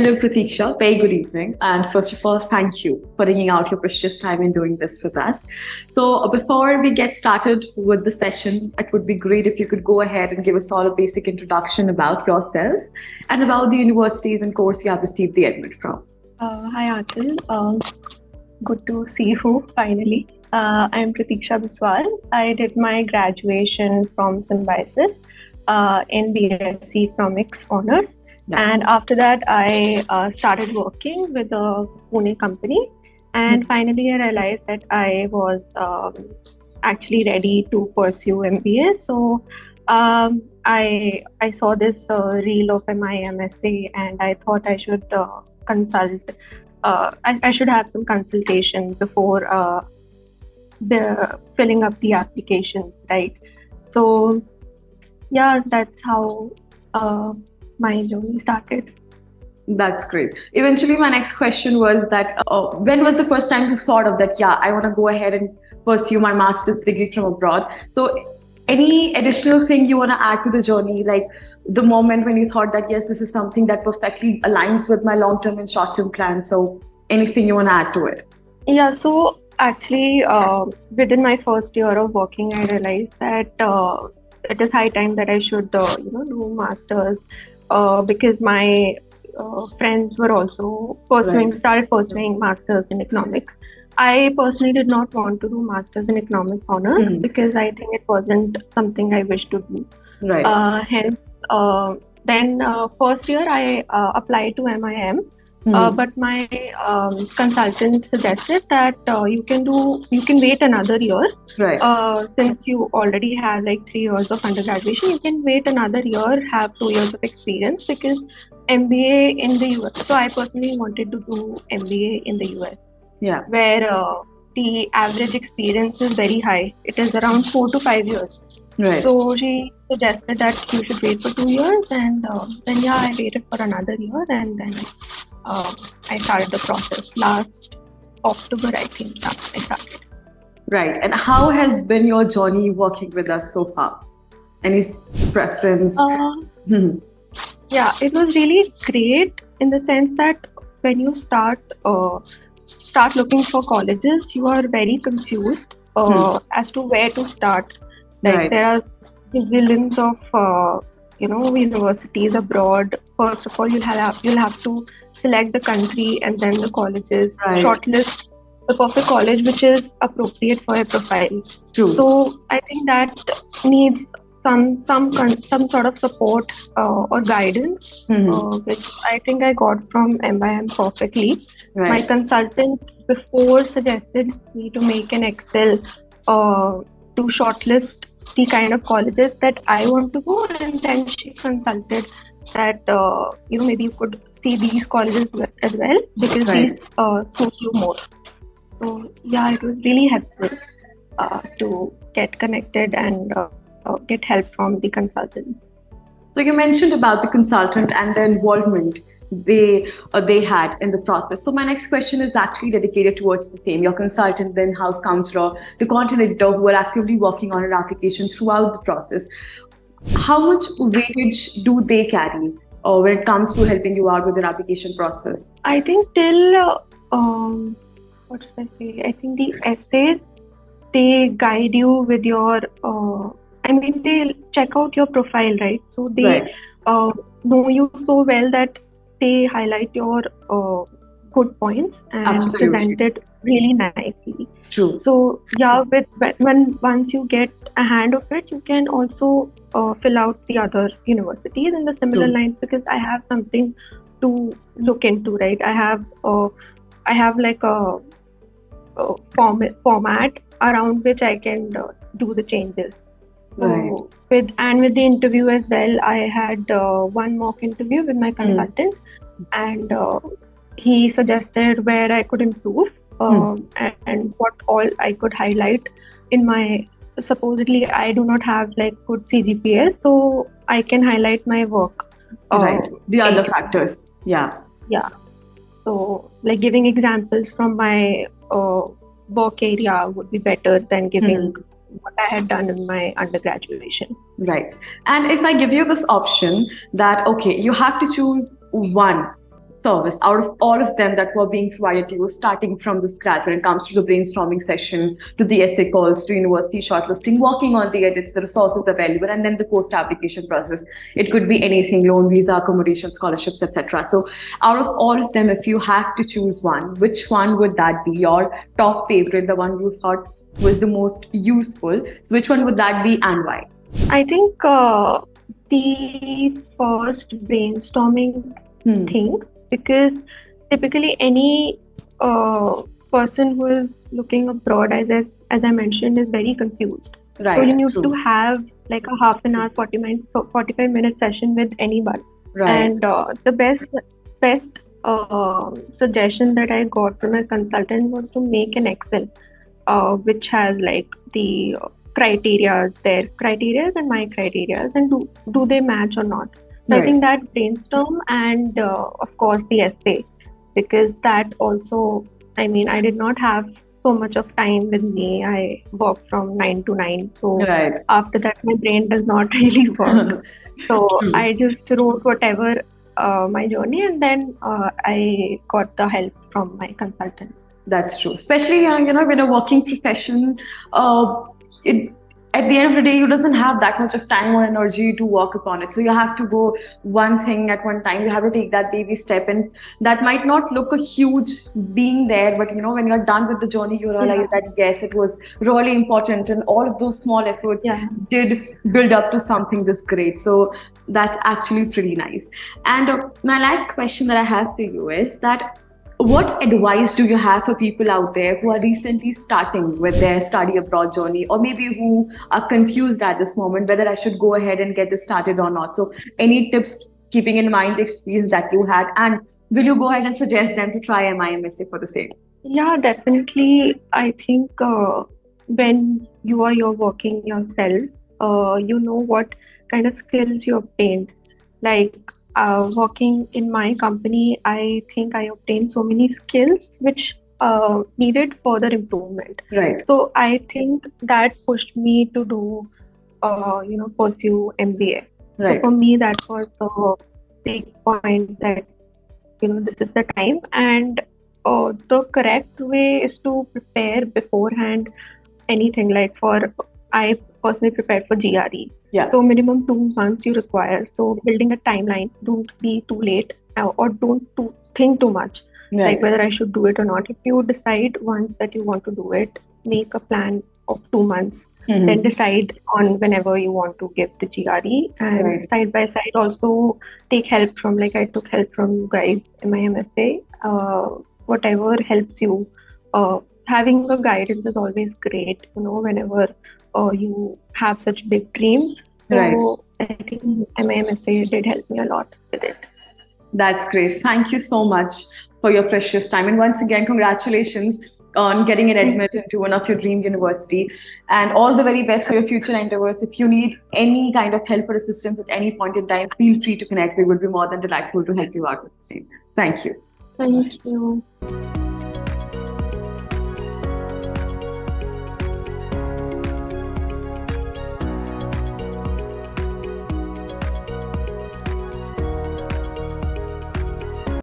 Hello, Pratiksha. Very good evening. And first of all, thank you for taking out your precious time and doing this with us. So, before we get started with the session, it would be great if you could go ahead and give us all a basic introduction about yourself and about the universities and course you have received the admit from. Hi, Achal. Good to see you finally. I'm Pratiksha Biswal. I did my graduation from Symbiosis in BSc Economics Honors. Yeah. And after that, I started working with a Pune company. And finally, I realized that I was actually ready to pursue MBA. So I saw this reel of MiM-Essay, and I thought I should consult. I should have some consultation before the filling up the application, right? So yeah, that's how my journey started. That's great. Eventually, my next question was that when was the first time you thought of that? Yeah, I want to go ahead and pursue my master's degree from abroad. So, any additional thing you want to add to the journey, like the moment when you thought that yes, this is something that perfectly aligns with my long-term and short-term plans. So, anything you want to add to it? Yeah. So actually, within my first year of working, I realized that it is high time that I should, do masters because my friends were also started pursuing masters in economics. I personally did not want to do masters in economics honors because I think it wasn't something I wished to do. Right. Hence, then first year I applied to MIM. But my consultant suggested that you can wait another year. Right. Since you already have like 3 years of undergraduation, you can wait another year, have 2 years of experience because MBA in the US. So I personally wanted to do MBA in the US. Yeah. Where the average experience is very high. It is around 4 to 5 years. Right. So she suggested that you should wait for 2 years, and then yeah, I waited for another year, and then I started the process last October, I think. Yeah, I started. Right. And how has been your journey working with us so far? Any preference? Yeah, it was really great in the sense that when you start looking for colleges, you are very confused as to where to start. Like there are millions of universities abroad. First of all, you'll have to select the country and then the colleges, shortlist the perfect college which is appropriate for your profile. True. So I think that needs some sort of support or guidance, which I think I got from MIM perfectly. My consultant before suggested me to make an Excel to shortlist the kind of colleges that I want to go, and then she consulted that maybe you could see these colleges as well because these suit you more. So yeah, it was really helpful to get connected and get help from the consultants. So you mentioned about the consultant and the involvement they had in the process. So my next question is actually dedicated towards the same. Your consultant, the in-house counselor, the content editor who are actively working on an application throughout the process. How much weightage do they carry when it comes to helping you out with an application process? I think till what should I say? I think the essays, they guide you with your. They check out your profile, right? So they know you so well that they highlight your good points and present it really nicely. True. So yeah, once you get a hand of it, you can also fill out the other universities in the similar lines because I have something to look into, right? I have like a format around which I can do the changes. So with the interview as well, I had one mock interview with my consultant, and he suggested where I could improve and what all I could highlight in my. Supposedly, I do not have like good CGPA, so I can highlight my work. The other factors. Yeah. So, like giving examples from my work area would be better than giving what I had done in my undergraduation. Right. And if I give you this option that, okay, you have to choose one service out of all of them that were being provided to you, starting from the scratch when it comes to the brainstorming session, to the essay calls, to university shortlisting, working on the edits, the resources available, and then the post application process? It could be anything: loan, visa, accommodation, scholarships, etc. So, out of all of them, if you have to choose one, which one would that be? Your top favorite, the one you thought was the most useful. So, which one would that be, and why? I think the first brainstorming thing, because typically any person who is looking abroad, as I mentioned, is very confused. Right. So you need to have like a half an hour, 45-minute session with anyone. Right. And the best suggestion that I got from a consultant was to make an Excel, which has like the criteria, their criteria and my criteria, and do they match or not. So I think that brainstorm, and of course the essay, because that also, I mean, I did not have so much of time with me. I work from 9 to 9. So after that, my brain does not really work. So I just wrote whatever my journey, and then I got the help from my consultant. That's true. Especially, when a working profession, at the end of the day, you doesn't have that much of time or energy to work upon it. So you have to go one thing at one time. You have to take that baby step, and that might not look a huge being there, but when you're done with the journey, you realize that yes, it was really important, and all of those small efforts did build up to something this great. So that's actually pretty nice. And my last question that I have for you is that, what advice do you have for people out there who are recently starting with their study abroad journey, or maybe who are confused at this moment whether I should go ahead and get this started or not? So any tips, keeping in mind the experience that you had, and will you go ahead and suggest them to try MiM-Essay for the same? Yeah, definitely. I think when you're working yourself, you know what kind of skills you obtained. Like working in my company, I think I obtained so many skills which needed further improvement. Right. So I think that pushed me to do, pursue MBA. Right. So for me, that was the big point that, this is the time. And the correct way is to prepare beforehand anything. Like I personally prepared for GRE. Yeah. So minimum 2 months you require. So building a timeline, don't be too late, or don't think too much, like whether I should do it or not. If you decide once that you want to do it, make a plan of 2 months. Then decide on whenever you want to give the GRE, and side by side also take help from, like I took help from you guys in MiM-Essay. Whatever helps you. Having a guidance is always great, whenever you have such big dreams. So I think MiM-Essay did help me a lot with it. That's great. Thank you so much for your precious time. And once again, congratulations on getting an admit into one of your dream university, and all the very best for your future endeavors. If you need any kind of help or assistance at any point in time, feel free to connect. We would be more than delightful to help you out with the same. Thank you. Thank you.